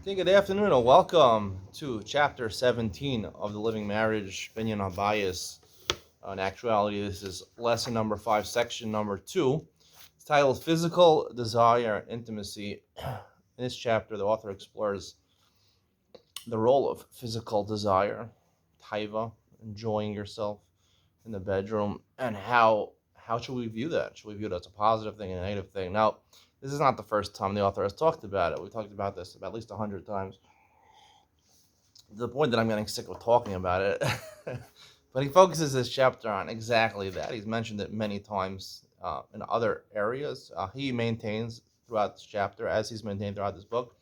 Okay, good afternoon and welcome to chapter 17 of the Living Marriage, Binyan Habayis. In actuality, this is lesson number 5, section number 2. It's titled Physical Desire and Intimacy. In this chapter, the author explores the role of physical desire, taiva, enjoying yourself in the bedroom, and how should we view that? Should we view it as a positive thing and a negative thing? Now, this is not the first time the author has talked about it. We talked about this about at least 100 times to the point that I'm getting sick of talking about it. But he focuses this chapter on exactly that. He's mentioned it many times in other areas. He maintains throughout this chapter, as he's maintained throughout this book,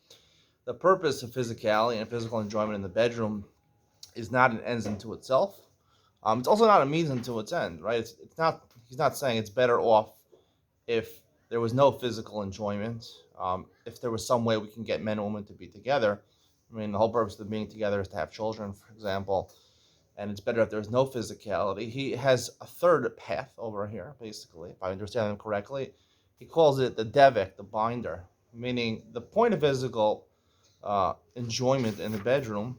the purpose of physicality and physical enjoyment in the bedroom is not an end unto itself. It's also not a means unto its end, right? It's not. He's not saying it's better off if there was no physical enjoyment. If there was some way we can get men and women to be together. I mean, the whole purpose of being together is to have children, for example, and it's better if there's no physicality. He has a third path over here, basically, if I understand him correctly. He calls it the devik, the binder, meaning the point of physical enjoyment in the bedroom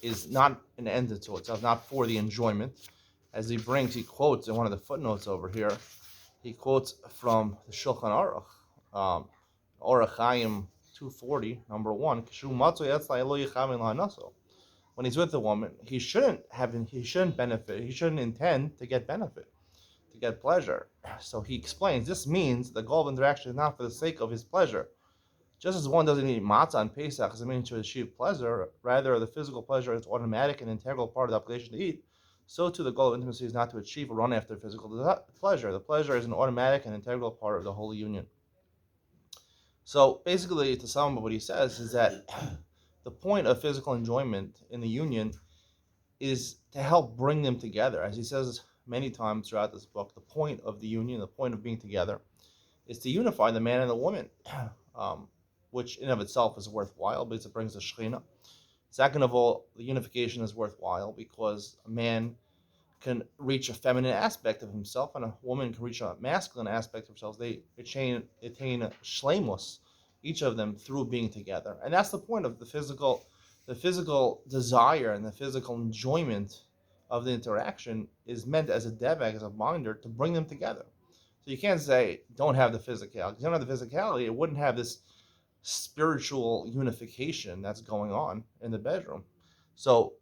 is not an end to itself, not for the enjoyment. As he quotes in one of the footnotes over here, he quotes from the Shulchan Aruch, Orach Chaim 240, number 1. When he's with a woman, he shouldn't benefit, he shouldn't intend to get benefit, to get pleasure. So he explains this means the goal of interaction is not for the sake of his pleasure. Just as one doesn't eat matzah on Pesach as a means to achieve pleasure, rather the physical pleasure is automatic and integral part of the obligation to eat, so too the goal of intimacy is not to achieve or run after physical pleasure. The pleasure is an automatic and integral part of the holy union. So basically, to sum up what he says is that the point of physical enjoyment in the union is to help bring them together. As he says many times throughout this book, the point of the union, the point of being together, is to unify the man and the woman, um, which in of itself is worthwhile because it brings the Shekhinah. Second of all, the unification is worthwhile because a man can reach a feminine aspect of himself and a woman can reach a masculine aspect of themselves. They attain a shlemus, each of them, through being together. And that's the point of the physical desire and the physical enjoyment of the interaction is meant as a devek, as a binder, to bring them together. So you can't say don't have the physicality. If you don't have the physicality, it wouldn't have this spiritual unification that's going on in the bedroom. So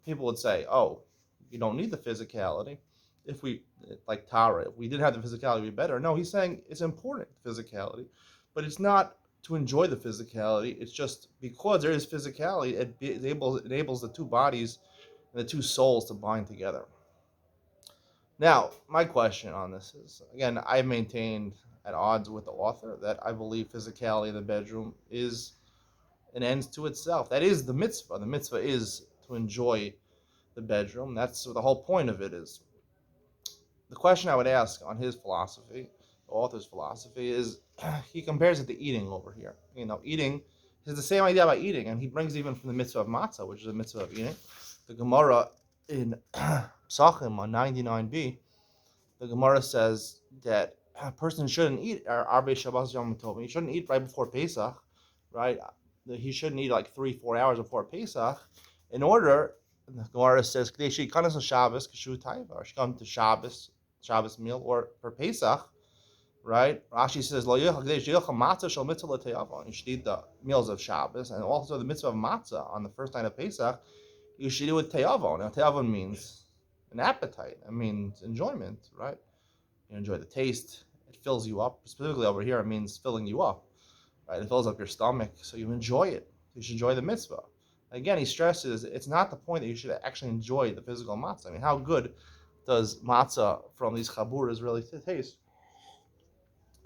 people would say, "Oh, you don't need the physicality. If we like Tara, if we didn't have the physicality, it'd be better." No, he's saying it's important, physicality, but it's not to enjoy the physicality. It's just because there is physicality, it enables the two bodies and the two souls to bind together. Now, my question on this is again, I've maintained at odds with the author that I believe physicality in the bedroom is an end to itself. That is the mitzvah. The mitzvah is to enjoy the bedroom. That's what the whole point of it is. The question I would ask on his philosophy, the author's philosophy, is he compares it to eating over here. Eating is the same idea about eating, and he brings even from the mitzvah of matzah, which is the mitzvah of eating. The Gemara in Psachim on 99b, the Gemara says that a person shouldn't eat Arbe Shabbos Yom Tov. He shouldn't eat right before Pesach, right? He shouldn't eat like 3-4 hours before Pesach in order. The Gemara says, "Kadeshi kanas Shabbos kashu taiva." She come to Shabbos meal, or for Pesach, right? Rashi says, "Lo yochel kadesh yochel matzah shel mitzvah l'teyava." You should eat the meals of Shabbos, and also the mitzvah of matzah on the first night of Pesach. You should do with teyavon. Now, teyavon means an appetite. It means enjoyment, right? You enjoy the taste. It fills you up. Specifically over here, it means filling you up, right? It fills up your stomach, so you enjoy it. You should enjoy the mitzvah. Again, he stresses it's not the point that you should actually enjoy the physical matzah. I mean, how good does matzah from these chaburas really taste?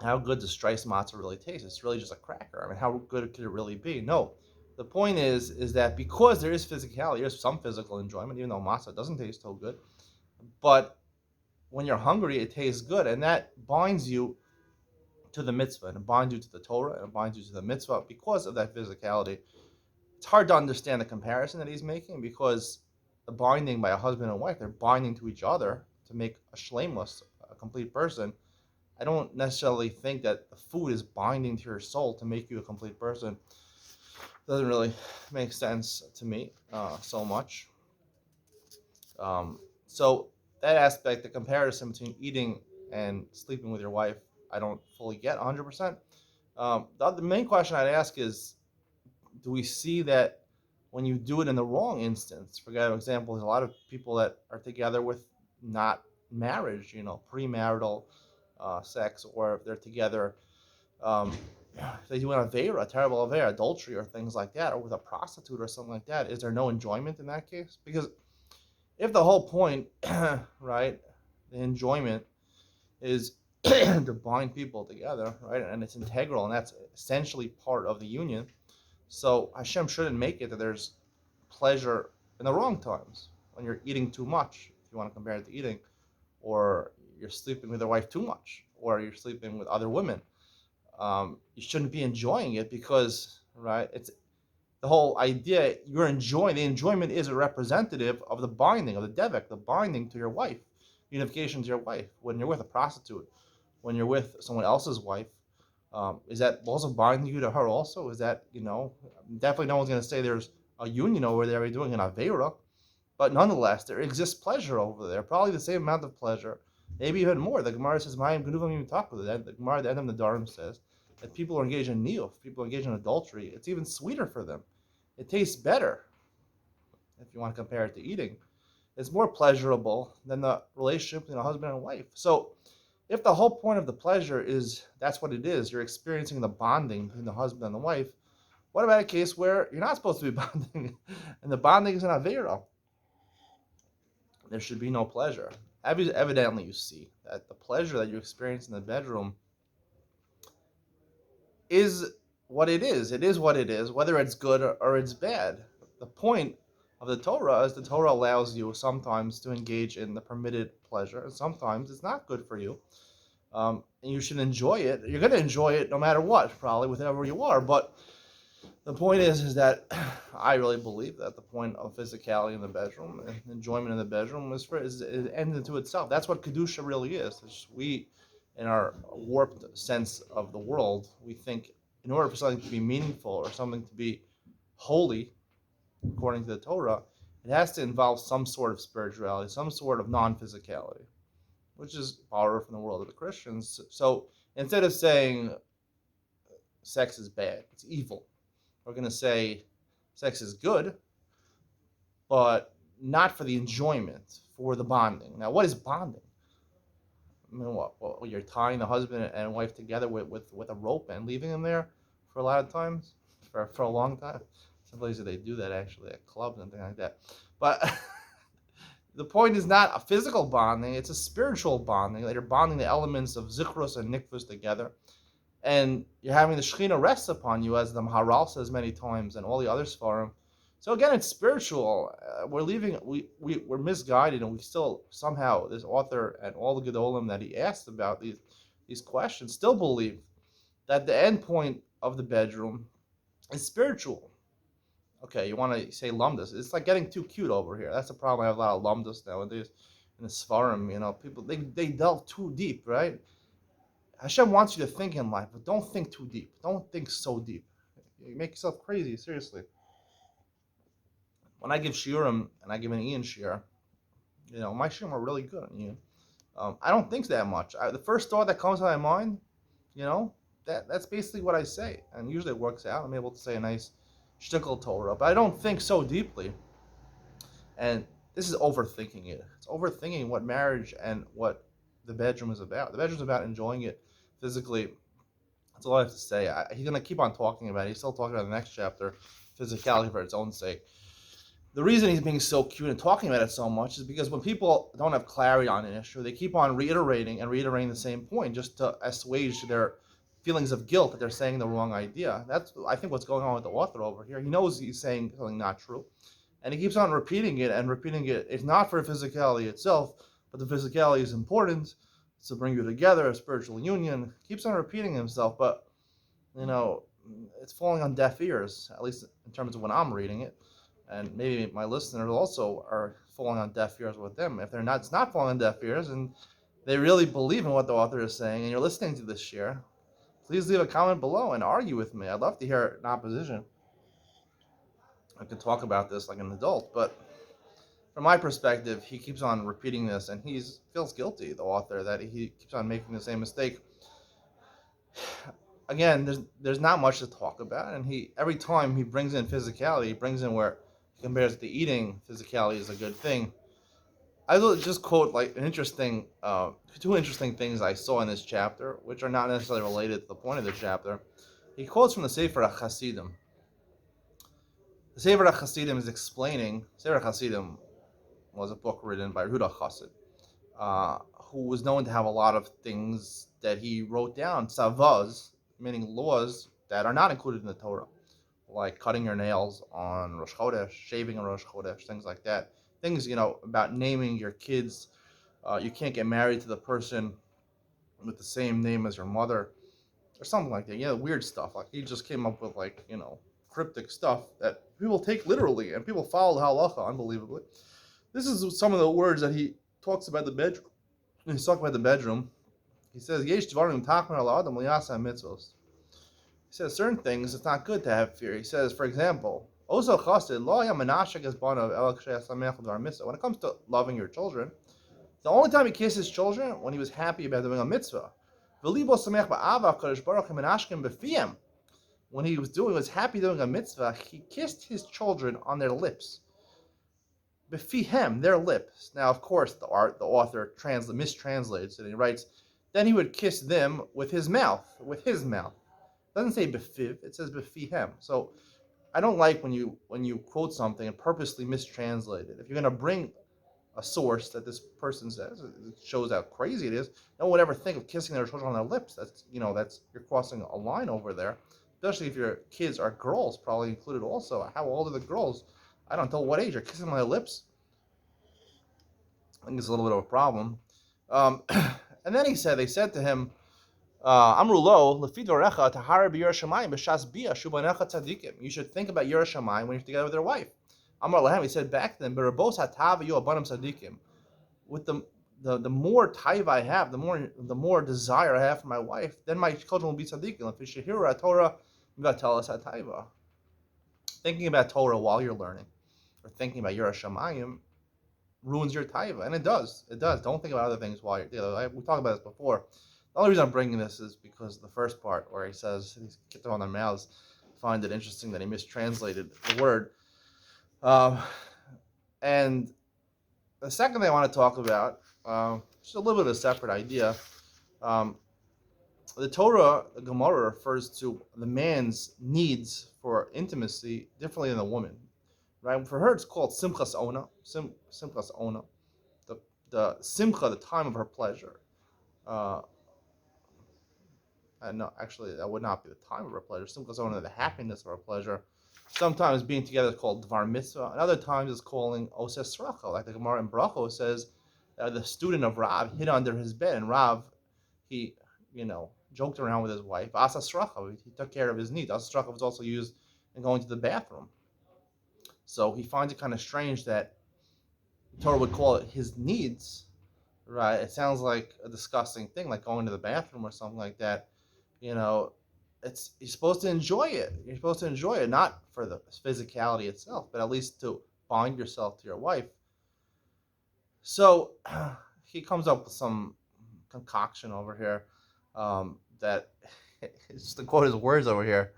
How good does strice matzah really taste? It's really just a cracker. I mean, how good could it really be? No. The point is that because there is physicality, there's some physical enjoyment, even though matzah doesn't taste so good. But when you're hungry, it tastes good, and that binds you to the mitzvah, and it binds you to the Torah, and it binds you to the mitzvah because of that physicality. It's hard to understand the comparison that he's making because the binding by a husband and wife, they're binding to each other to make a shlemus, a complete person. I don't necessarily think that the food is binding to your soul to make you a complete person. Doesn't really make sense to me so much. Um, so that aspect, the comparison between eating and sleeping with your wife, I don't fully get 100%. The main question I'd ask is, do we see that when you do it in the wrong instance? For example, there's a lot of people that are together with not marriage, premarital sex, or if they're together, um, if they do an avera, a terrible avera, adultery, or things like that, or with a prostitute or something like that. Is there no enjoyment in that case? Because if the whole point, right, the enjoyment is to bind people together, right, and it's integral, and that's essentially part of the union. So Hashem shouldn't make it that there's pleasure in the wrong times when you're eating too much, if you want to compare it to eating, or you're sleeping with your wife too much, or you're sleeping with other women. You shouldn't be enjoying it because, right, it's the whole idea you're enjoying. The enjoyment is a representative of the binding, of the devek, the binding to your wife, unification to your wife. When you're with a prostitute, when you're with someone else's wife, is that also binding you to her also? Is that, definitely no one's going to say there's a union over there, we're doing an Avera, but nonetheless, there exists pleasure over there, probably the same amount of pleasure, maybe even more. The Gemara says, Mayim Genuvim even talk with it. The Gemara at the end of the Dharam says that people are engaged in niyuf, people are engaged in adultery, it's even sweeter for them. It tastes better, if you want to compare it to eating. It's more pleasurable than the relationship between a husband and wife. So, if the whole point of the pleasure is that's what it is, you're experiencing the bonding between the husband and the wife, what about a case where you're not supposed to be bonding and the bonding is an Avera? There should be no pleasure. Evidently, you see that the pleasure that you experience in the bedroom is what it is. It is what it is, whether it's good or it's bad. The point of the Torah is the Torah allows you sometimes to engage in the permitted pleasure, and sometimes it's not good for you. And you should enjoy it. You're going to enjoy it no matter what, probably, wherever you are. But the point is that I really believe that the point of physicality in the bedroom and enjoyment in the bedroom is it ends into itself. That's what Kedusha really is. We, in our warped sense of the world, we think in order for something to be meaningful or something to be holy, according to the Torah, it has to involve some sort of spirituality, some sort of non-physicality, which is borrowed from the world of the Christians. So instead of saying sex is bad, it's evil, we're going to say sex is good, but not for the enjoyment, for the bonding. Now, what is bonding? I mean, what you're tying the husband and wife together with a rope and leaving them there for a lot of times, for a long time. Some places they do that actually at clubs and things like that. But the point is not a physical bonding, it's a spiritual bonding. That you're bonding the elements of Zichros and Nikvus together. And you're having the Shekhinah rest upon you, as the Maharal says many times, and all the other Sfarim. So again, it's spiritual. We're misguided, and we still somehow, this author and all the Gedolim that he asked about these questions still believe that the end point of the bedroom is spiritual. Okay, you want to say lumdus. It's like getting too cute over here. That's the problem. I have a lot of lumdus nowadays in the Sfarim. People, they delve too deep, right? Hashem wants you to think in life, but don't think too deep. Don't think so deep. You make yourself crazy, seriously. When I give shiurim, and I give an Ian shiur, my shiurim are really good on Ian. I don't think that much. The first thought that comes to my mind, that's basically what I say. And usually it works out. I'm able to say a nice shtickle Torah, but I don't think so deeply. And this is overthinking it. It's overthinking what marriage and what the bedroom is about. The bedroom is about enjoying it physically. That's all I have to say. He's going to keep on talking about it. He's still talking about the next chapter, physicality for its own sake. The reason he's being so cute and talking about it so much is because when people don't have clarity on an issue, they keep on reiterating the same point just to assuage their feelings of guilt that they're saying the wrong idea. That's, I think, what's going on with the author over here. He knows he's saying something not true, and he keeps on repeating it and repeating it. It's not for physicality itself, but the physicality is important. It's to bring you together, a spiritual union. He keeps on repeating himself, but, it's falling on deaf ears, at least in terms of when I'm reading it. And maybe my listeners also are falling on deaf ears with them. If they're not, it's not falling on deaf ears, and they really believe in what the author is saying, and you're listening to this shiur, please leave a comment below and argue with me. I'd love to hear an opposition. I could talk about this like an adult, but from my perspective, he keeps on repeating this, and he feels guilty, the author, that he keeps on making the same mistake. Again, there's not much to talk about, and he every time he brings in physicality, he brings in where he compares it to eating. Physicality is a good thing. I will just quote like an interesting, two interesting things I saw in this chapter, which are not necessarily related to the point of the chapter. He quotes from the Sefer HaChasidim. The Sefer HaChasidim is explaining. Sefer HaChasidim was a book written by Ruda Chassid, who was known to have a lot of things that he wrote down, tzavaz, meaning laws that are not included in the Torah, like cutting your nails on Rosh Chodesh, shaving on Rosh Chodesh, things like that. Things, about naming your kids. You can't get married to the person with the same name as your mother, or something like that. Weird stuff. Like he just came up with cryptic stuff that people take literally, and people follow the halacha unbelievably. This is some of the words that he talks about the bedroom. He's talking about the bedroom. He says, "Yesh dvarim tachmer al adam liyasa mitzvos." He says certain things it's not good to have fear. He says, for example, Oso Chassid lo ya menashek es banav el k'shei samech l'dvar mitzvah. When it comes to loving your children, the only time he kissed his children when he was happy about doing a mitzvah. V'libo samech ba'ava kadosh baruch hu menashkem b'fiyem. When he was happy doing a mitzvah, he kissed his children on their lips. Befihem, their lips. Now, of course, the author mistranslates it, and he writes, then he would kiss them with his mouth. With his mouth. It doesn't say befiv, it says befihem. So I don't like when you quote something and purposely mistranslate it. If you're going to bring a source that this person says, it shows how crazy it is. No one would ever think of kissing their children on their lips. That's you're crossing a line over there. Especially if your kids are girls, probably included also. How old are the girls? I don't know what age. You're kissing on their lips. I think it's a little bit of a problem. And then they said to him, Amrulo, lefidorecha tahara b'Yerushalayim b'shas bia shubanecha tzadikim. You should think about Yerushalayim when you're together with your wife. Amar lahem, he said back to them, b'rabos hatav yu abanim tzadikim. With the more taiva I have, the more desire I have for my wife, then my children will be tzadikim. Lefishehiru Torah v'atalas hataiva. Thinking about Torah while you're learning, or thinking about Yerushalayim, ruins your taiva, and it does. It does. Don't think about other things while you're together. We talked about this before. The only reason I'm bringing this is because the first part where he says he's kicked them on their mouths, find it interesting that he mistranslated the word. And the second thing I want to talk about, just a little bit of a separate idea. The Torah, the Gemara, refers to the man's needs for intimacy differently than the woman. Right? For her, it's called simchas ona. Simchas ona. The simcha, the time of her pleasure. No, actually, that would not be the time of her pleasure. Simchas ona, the happiness of her pleasure. Sometimes being together is called dvar mitzvah, and other times it's calling oses sracha. Like the Gemara in Brachos says, the student of Rav hid under his bed, and Rav, he, joked around with his wife. Asa sracha, he took care of his needs. Asa sracha was also used in going to the bathroom. So he finds it kind of strange that the Torah would call it his needs, right? It sounds like a disgusting thing, like going to the bathroom or something like that. You're supposed to enjoy it. You're supposed to enjoy it, not for the physicality itself, but at least to bind yourself to your wife. So he comes up with some concoction over here that, just to quote his words over here,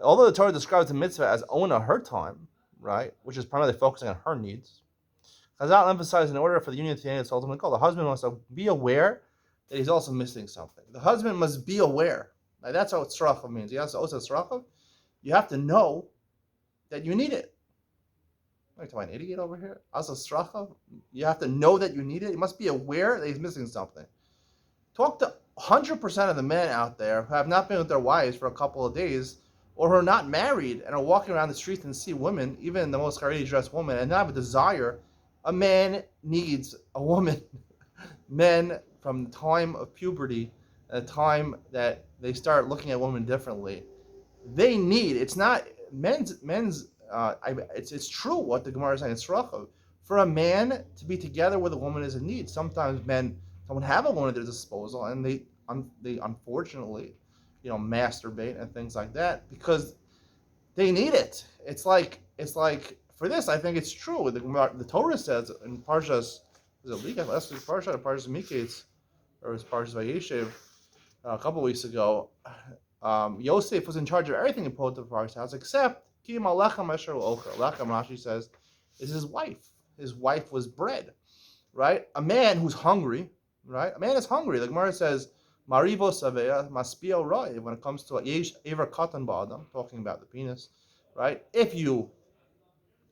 although the Torah describes the mitzvah as ona her time, right, which is primarily focusing on her needs, Chazal emphasizes in order for the union to end its ultimate goal, the husband must be aware that he's also missing something. The husband must be aware. Like, that's what sracha means. You have to know that you need it. I'm talking about an idiot over here. Also sracha, you have to know that you need it. You must be aware that he's missing something. Talk to 100% of the men out there who have not been with their wives for a couple of days, or who are not married and are walking around the streets and see women, even the most haredi dressed woman, and not have a desire. A man needs a woman. Men, from the time of puberty, the time that they start looking at women differently, they need. It's not men's. It's true what the Gemara is saying. It's sracha. For a man to be together with a woman is a need. Sometimes men don't have a woman at their disposal, and they unfortunately masturbate and things like that because they need it. It's like for this, I think it's true. The Torah says in Parshas, is it Lika last week's Parsha, or Parshas Miketz, or it was Parshas Vayeshev a couple of weeks ago. Yosef was in charge of everything in Potiphar's house except Ki Malechem Asher Ochel. Lechem, Rashi says, is his wife. His wife was bread, right? A man who's hungry, right? A man is hungry. The Gemara says, Marivo Saveya Maspio Roy, when it comes to Yesh Ever Katan Ba'adam, talking about the penis, right? If you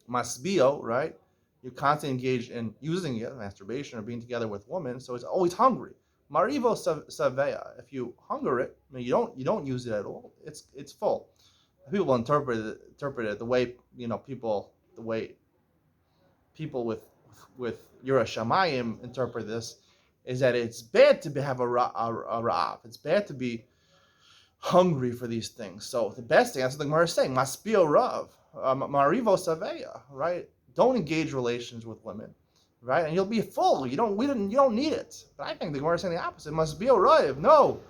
Masbio, right? You're constantly engaged in using it, masturbation or being together with women, so it's always hungry. Marivo Saveya, if you hunger it, I mean you don't use it at all. It's full. People interpret it the way people with Yira Shamayim interpret this is that it's bad to have a ra'av. It's bad to be hungry for these things. So the best thing, that's what the Gemara is saying, maspio rav, marivo saveya, right? Don't engage relations with women, right? And you'll be full. You don't need it. But I think the Gemara is saying the opposite. Maspio rav. No.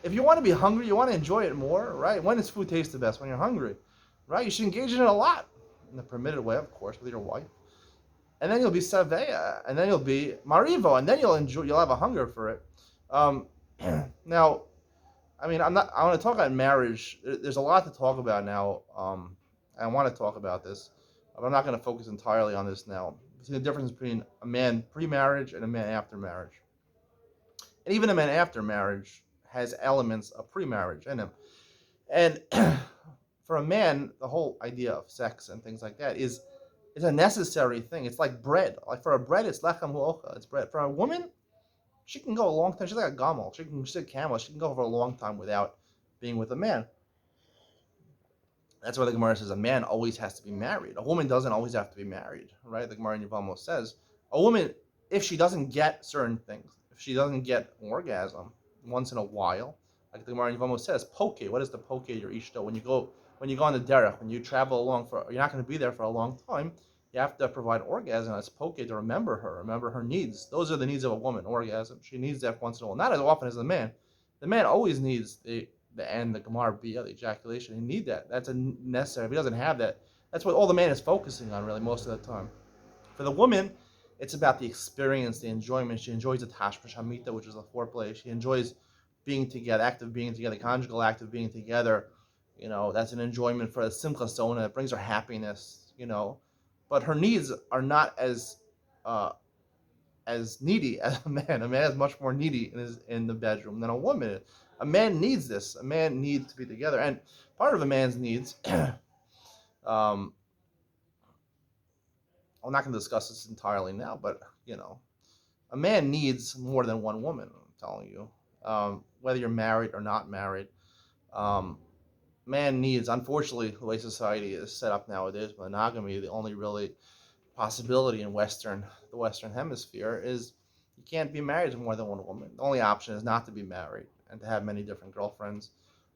If you want to be hungry, you want to enjoy it more, right? When does food taste the best? When you're hungry, right? You should engage in it a lot, in a permitted way, of course, with your wife. And then you'll be saveya, and then you'll be marivo, and then you'll have a hunger for it. Now, I mean, I want to talk about marriage. There's a lot to talk about now. I want to talk about this, but I'm not going to focus entirely on this now. See the difference between a man pre-marriage and a man after marriage. And even a man after marriage has elements of pre-marriage in him. And for a man, the whole idea of sex and things like that is a necessary thing. It's like bread. Like for a bread, it's lechem huocha. It's bread. For a woman, she can go a long time. She's like a gamel. She's a camel. She can go for a long time without being with a man. That's why the Gemara says a man always has to be married. A woman doesn't always have to be married, right? The Gemara in Yevamos says a woman, if she doesn't get certain things, if she doesn't get orgasm once in a while, like the Gemara in Yevamos says, poke. What is the poke your ishto? When you go on the derech, when you travel along you're not going to be there for a long time. You have to provide orgasm as poke to remember her needs. Those are the needs of a woman, orgasm. She needs that once in a while. Not as often as the man. The man always needs the end, the gemar bia, the ejaculation. He needs that. That's a necessary. If he doesn't have that, that's what all the man is focusing on really most of the time. For the woman, it's about the experience, the enjoyment. She enjoys the tashmish hamita, which is a foreplay. She enjoys being together, active being together, conjugal act of being together. That's an enjoyment for a simcha sona. It brings her happiness, But her needs are not as needy as a man. A man is much more needy in the bedroom than a woman is. A man needs this. A man needs to be together. And part of a man's needs, I'm not going to discuss this entirely now, but, a man needs more than one woman, I'm telling you. Whether you're married or not married. Man needs, unfortunately, the way society is set up nowadays, monogamy, the only really possibility in the Western Hemisphere is you can't be married to more than one woman. The only option is not to be married and to have many different girlfriends.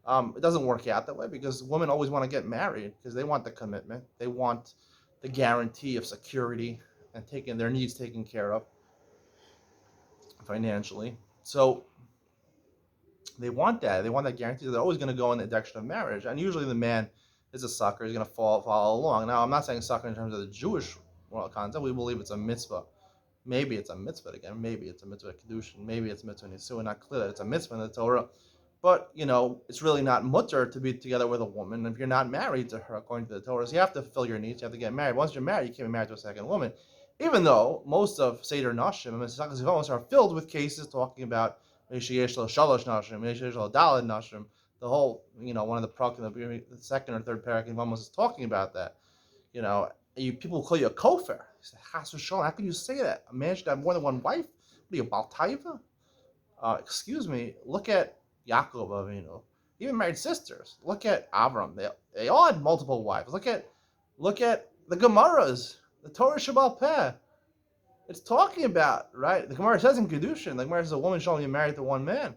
It doesn't work out that way because women always want to get married because they want the commitment. They want the guarantee of security and taking their needs taken care of financially. So they want that. They want that guarantee. They're always going to go in the direction of marriage. And usually the man is a sucker. He's going to follow along. Now, I'm not saying sucker in terms of the Jewish world concept. We believe it's a mitzvah. Maybe it's a mitzvah again. Maybe it's a mitzvah kedushin. Maybe it's a mitzvah nisuah. Not clear that it's a mitzvah in the Torah. But, it's really not mutter to be together with a woman if you're not married to her, according to the Torah. So you have to fulfill your needs. You have to get married. Once you're married, you can't be married to a second woman. Even though most of Seder Nashim and Mesachas Yevamos are filled with cases talking about Shalosh Nashim, Daled Nashim, the whole, one of the second or third parak in Yevamos is talking about that. People call you a kofer. You say, Chas v'shalom, how can you say that? A man should have more than one wife? What are you, Baal Taiva? Excuse me, look at Yaakov Avinu. Even married sisters. Look at Avram. They all had multiple wives. Look at the Gemaras, the Torah Shabbal Peh. It's talking about, right? The Gemara says in Kedushin, the Gemara says a woman should only be married to one man.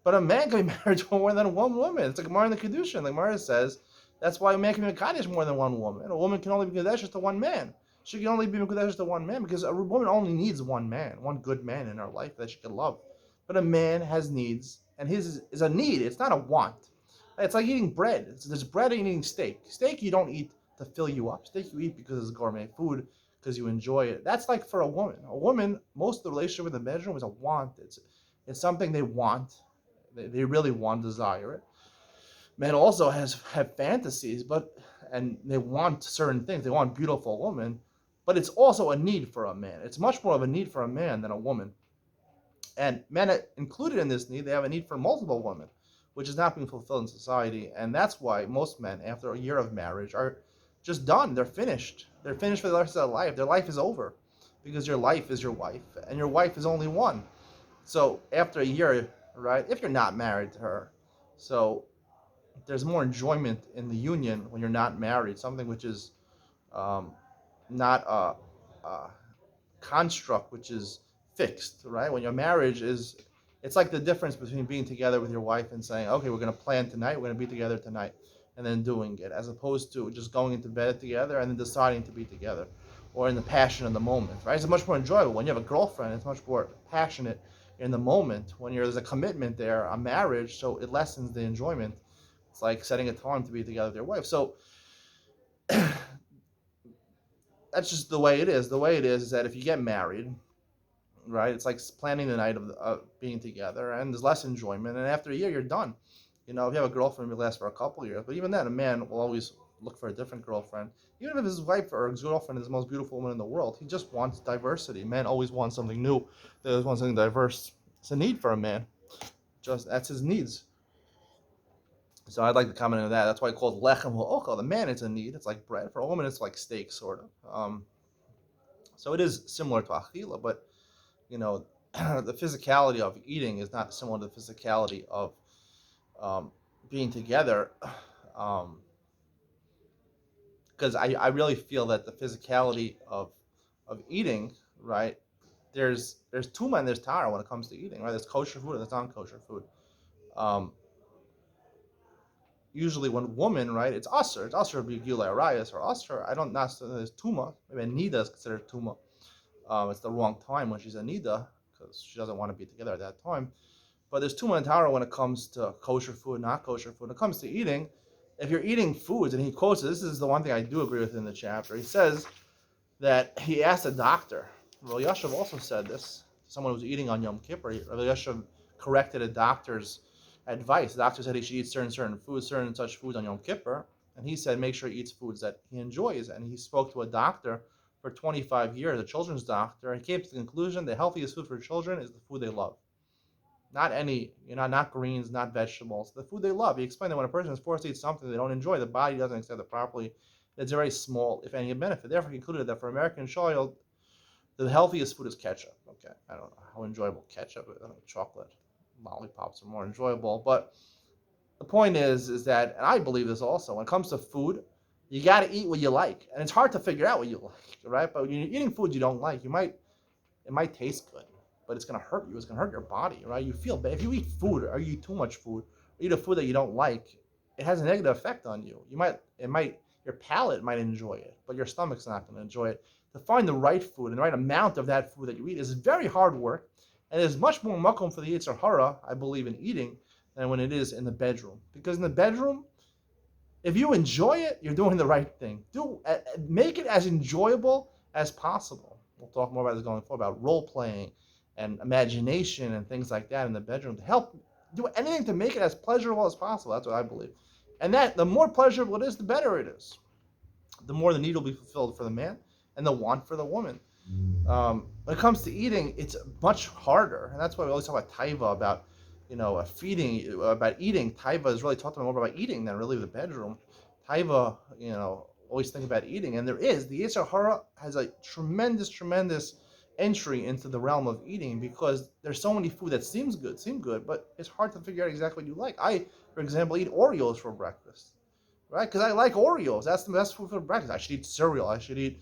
But a man can be married to more than one woman. It's a Gemara in the Kedushin. The Gemara says that's why a man can be Mekadesh more than one woman. A woman can only be Mekadesh to one man. She can only be Mekadesh to one man because a woman only needs one man, one good man in her life that she can love. But a man has needs and his is a need. It's not a want. It's like eating bread. There's bread and eating steak. Steak you don't eat to fill you up. Steak you eat because it's gourmet food, because you enjoy it. That's like for a woman. A woman, most of the relationship in the bedroom is a want. It's something they want. They really want, desire it. Men also have fantasies, but and they want certain things. They want beautiful women, but it's also a need for a man. It's much more of a need for a man than a woman. And men included in this need, they have a need for multiple women, which is not being fulfilled in society. And that's why most men, after a year of marriage, are just done. They're finished. They're finished for the rest of their life. Their life is over because your life is your wife, and your wife is only one. So after a year, right, if you're not married to her, so there's more enjoyment in the union when you're not married, something which is um, not a construct which is fixed, right? When your marriage is, it's like the difference between being together with your wife and saying, okay, we're going to plan tonight, we're going to be together tonight, and then doing it, as opposed to just going into bed together and then deciding to be together, or in the passion of the moment, right? It's much more enjoyable. When you have a girlfriend, it's much more passionate in the moment. When there's a commitment there, a marriage, so it lessens the enjoyment. It's like setting a time to be together with your wife. So that's just the way it is. The way it is that if you get married, right, it's like planning the night of being together, and there's less enjoyment. And after a year, you're done. If you have a girlfriend, it lasts for a couple of years. But even then, a man will always look for a different girlfriend. Even if his wife or his girlfriend is the most beautiful woman in the world, he just wants diversity. Men always want something new. They always want something diverse. It's a need for a man. Just that's his needs. So I'd like to comment on that. That's why I call it lechem ha'ochel. The man is a need. It's like bread. For a woman, it's like steak, sort of. So it is similar to achila, but you know, the physicality of eating is not similar to the physicality of being together. Because I really feel that the physicality of eating, right? There's tuma and there's tara when it comes to eating, right? There's kosher food and there's non-kosher food. Um, Usually when woman, right, it's usher. It's usher to be gilei arayos or usher. I don't necessarily there's tuma. Maybe nida is considered tuma. It's the wrong time when she's a nida because she doesn't want to be together at that time. But there's tuma and tara when it comes to kosher food, not kosher food. When it comes to eating, if you're eating foods, and he quotes this is the one thing I do agree with in the chapter. He says that he asked a doctor. Rav Yashav also said this. Someone who was eating on Yom Kippur. Rav Yashav corrected a doctor's advice. The doctor said he should eat certain foods, certain such foods on Yom Kippur, and he said make sure he eats foods that he enjoys. And he spoke to a doctor for 25 years, a children's doctor, and he came to the conclusion the healthiest food for children is the food they love. Not any, not greens, not vegetables, the food they love. He explained that when a person is forced to eat something they don't enjoy, the body doesn't accept it properly. It's a very small, if any, benefit. Therefore, he concluded that for American child, the healthiest food is ketchup. Okay, I don't know how enjoyable ketchup is. Chocolate lollipops are more enjoyable, but the point is that, and I believe this also, when it comes to food, you got to eat what you like, and it's hard to figure out what you like, right? But when you're eating food you don't like, it might taste good, but it's gonna hurt you. It's gonna hurt your body, right? You feel bad if you eat food or you eat too much food, or eat a food that you don't like. It has a negative effect on you. Your palate might enjoy it, but your stomach's not gonna enjoy it. To find the right food and the right amount of that food that you eat is very hard work, and there's much more makom for the Yetzer Hara, I believe, in eating than when it is in the bedroom. Because in the bedroom, if you enjoy it, you're doing the right thing. Make it as enjoyable as possible. We'll talk more about this going forward, about role playing and imagination and things like that in the bedroom to help do anything to make it as pleasurable as possible. That's what I believe. And that the more pleasurable it is, the better it is. The more the need will be fulfilled for the man and the want for the woman. When it comes to eating, it's much harder. And that's why we always talk about taiva, about feeding, about eating. Taiva is really talking more about eating than really the bedroom. Taiva, always think about eating. And the Yetzer Hara has a tremendous entry into the realm of eating because there's so many food that seem good, but it's hard to figure out exactly what you like. I, for example, eat Oreos for breakfast, right? Because I like Oreos. That's the best food for breakfast. I should eat cereal. I should eat,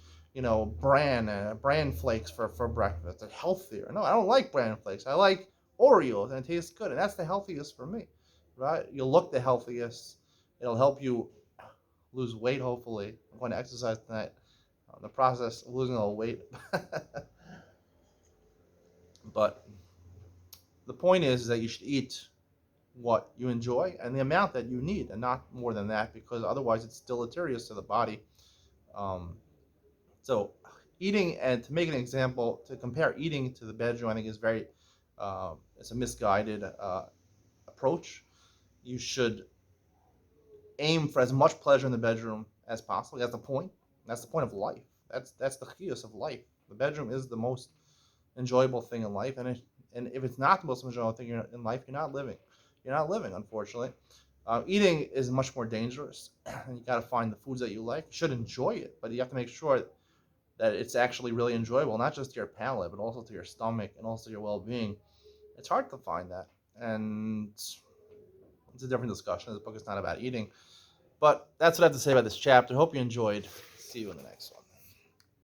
bran flakes for breakfast. They're healthier. No, I don't like bran flakes. I like Oreos, and it tastes good, and that's the healthiest for me, right? You'll look the healthiest. It'll help you lose weight, hopefully. I'm going to exercise tonight. In the process of losing a little weight. But the point is that you should eat what you enjoy and the amount that you need, and not more than that, because otherwise it's deleterious to the body. Um, so, eating, and to make an example, to compare eating to the bedroom, I think is very, it's a misguided approach. You should aim for as much pleasure in the bedroom as possible. That's the point. That's the point of life. That's the chiyus of life. The bedroom is the most enjoyable thing in life, and if it's not the most enjoyable thing in life, you're not living. You're not living, unfortunately. Eating is much more dangerous, and you got to find the foods that you like. You should enjoy it, but you have to make sure that it's actually really enjoyable, not just to your palate, but also to your stomach and also your well-being. It's hard to find that, and it's a different discussion. This book is not about eating, but that's what I have to say about this chapter. Hope you enjoyed. See you in the next one.